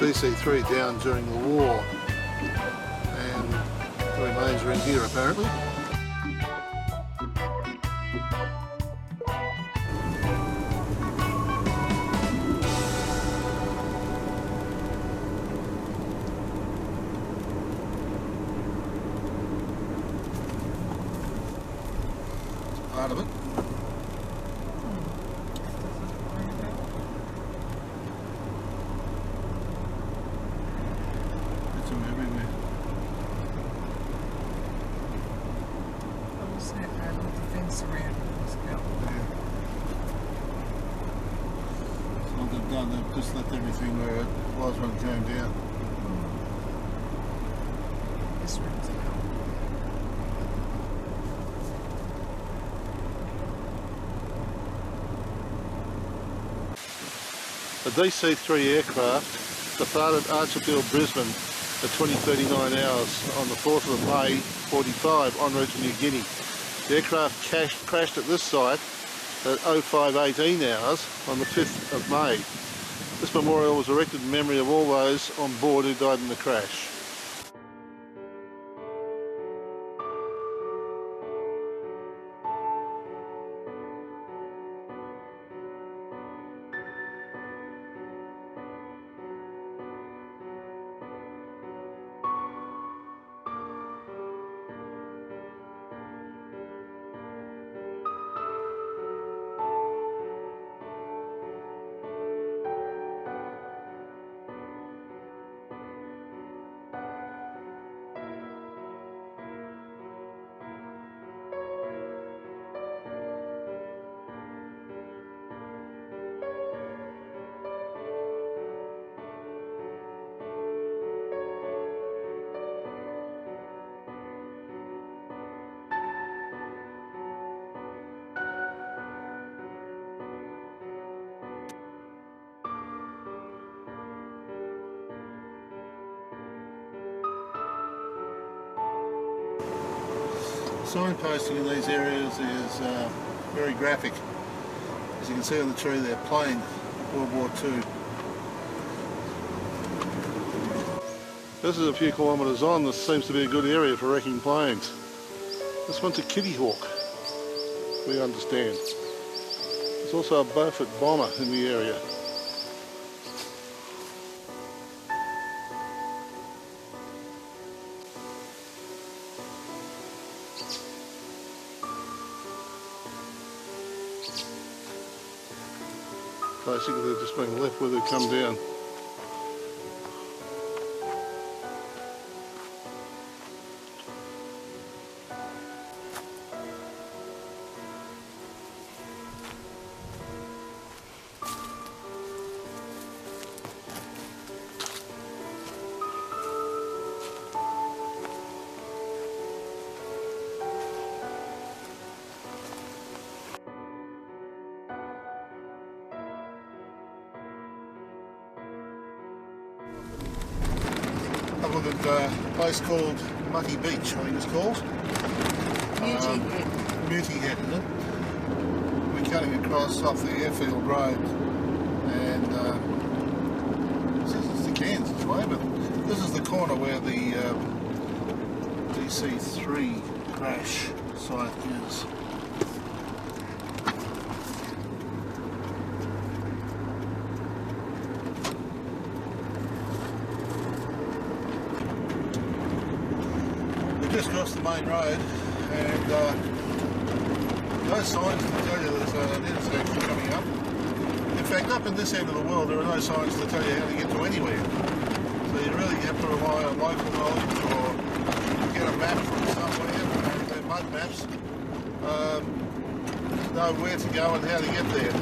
DC-3 down during the war, and the remains are in here apparently. It's part of it. They've just left everything where it was when it came down. This room's A DC-3 aircraft departed Archerfield, Brisbane at 20:39 hours on the 4th of May 45 en route to New Guinea. The aircraft crashed at this site at 05:18 hours on the 5th of May. This memorial was erected in memory of all those on board who died in the crash. Signposting in these areas is very graphic. As you can see on the tree there, plane, World War II. This is a few kilometres on. This seems to be a good area for wrecking planes. This one's a Kitty Hawk, we understand. There's also a Beaufort bomber in the area. Basically they're just being left where they come down. Have a look at a place called Mucky Beach, I think it's called. Muty Head, isn't it? We're cutting across off the airfield road, and it says it's the Cairns way, but this is the corner where the DC-3 crash site is. Just across the main road, and no signs to tell you there's an intersection coming up. In fact, up in this end of the world, there are no signs to tell you how to get to anywhere. So you really have to rely on local knowledge or get a map from somewhere. They're mud maps. To know where to go and how to get there.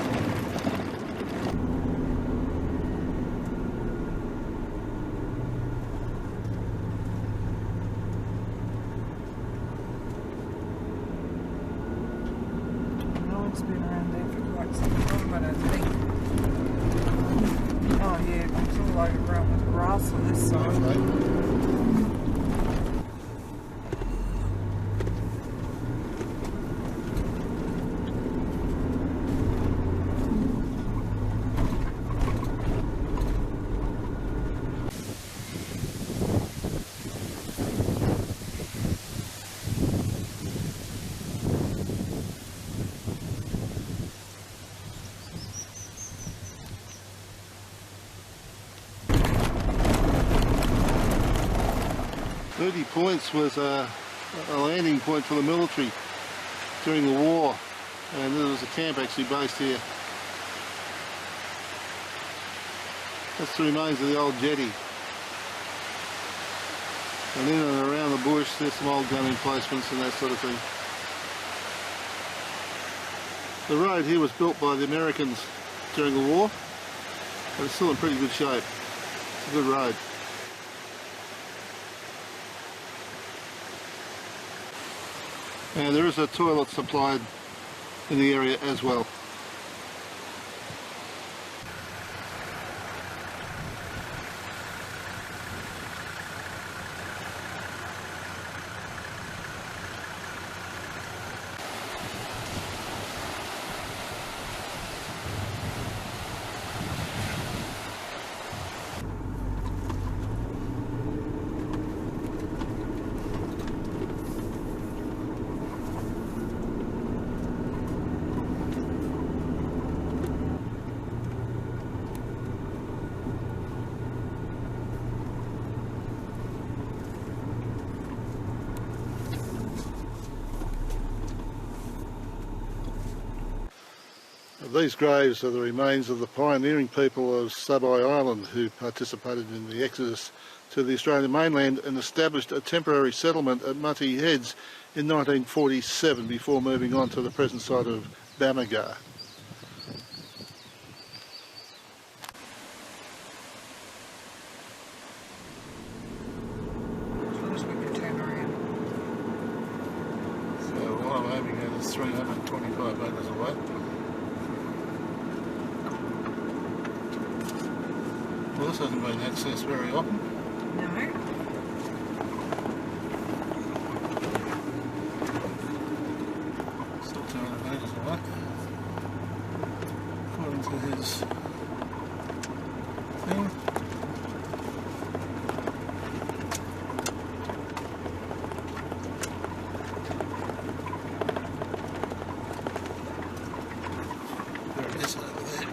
It's been around there for quite some time, I don't think. Oh yeah, it's all overgrown with grass on this side. 30 Points was a landing point for the military during the war, and there was a camp actually based here. That's the remains of the old jetty. And in and around the bush there's some old gun emplacements and that sort of thing. The road here was built by the Americans during the war, but it's still in pretty good shape. It's a good road. And there is a toilet supplied in the area as well. These graves are the remains of the pioneering people of Sabai Island who participated in the exodus to the Australian mainland and established a temporary settlement at Mutty Heads in 1947 before moving on to the present site of Bamaga. As long as we can turn around. So what I'm aiming at is 325 metres away. Well, this hasn't been accessed very often. No. Still 200 metres away. According to his thing. There it is over there.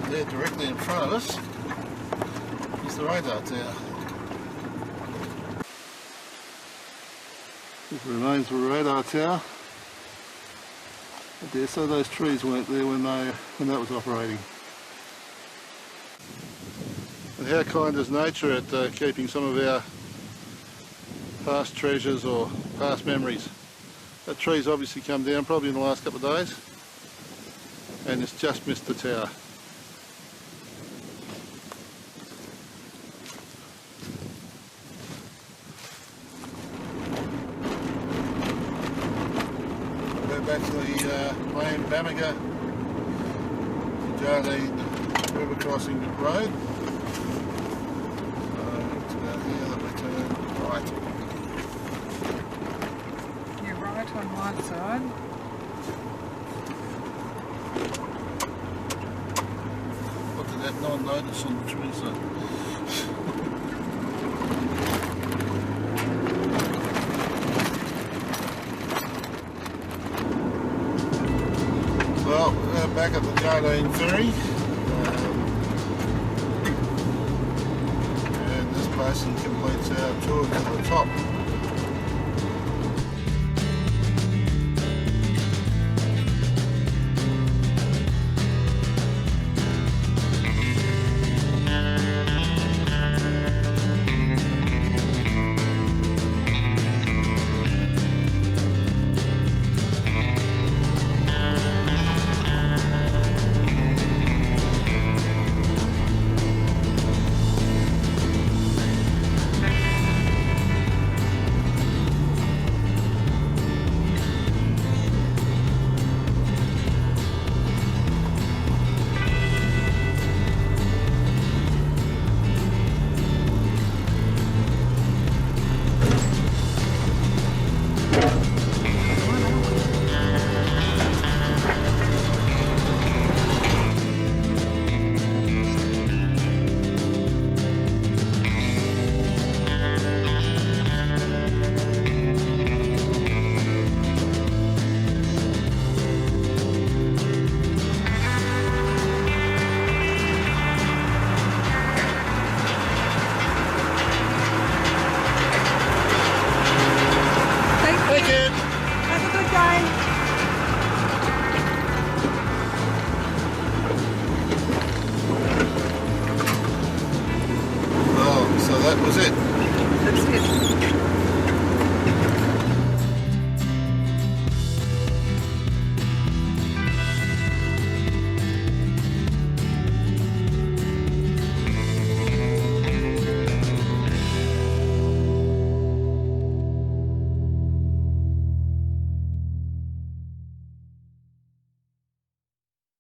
There, directly in front of us, is the radar tower. This remains of a radar tower. I dare say those trees weren't there when that was operating. And how kind is nature at keeping some of our past treasures or past memories. That tree's obviously come down probably in the last couple of days and it's just missed the tower. Back to the main Bamaga Jardine River Crossing Road. It's about here that we turn right. You're right on one side. What did that non-notice on the trees though? Well, we're back at the Jardine Ferry, and this basically completes our tour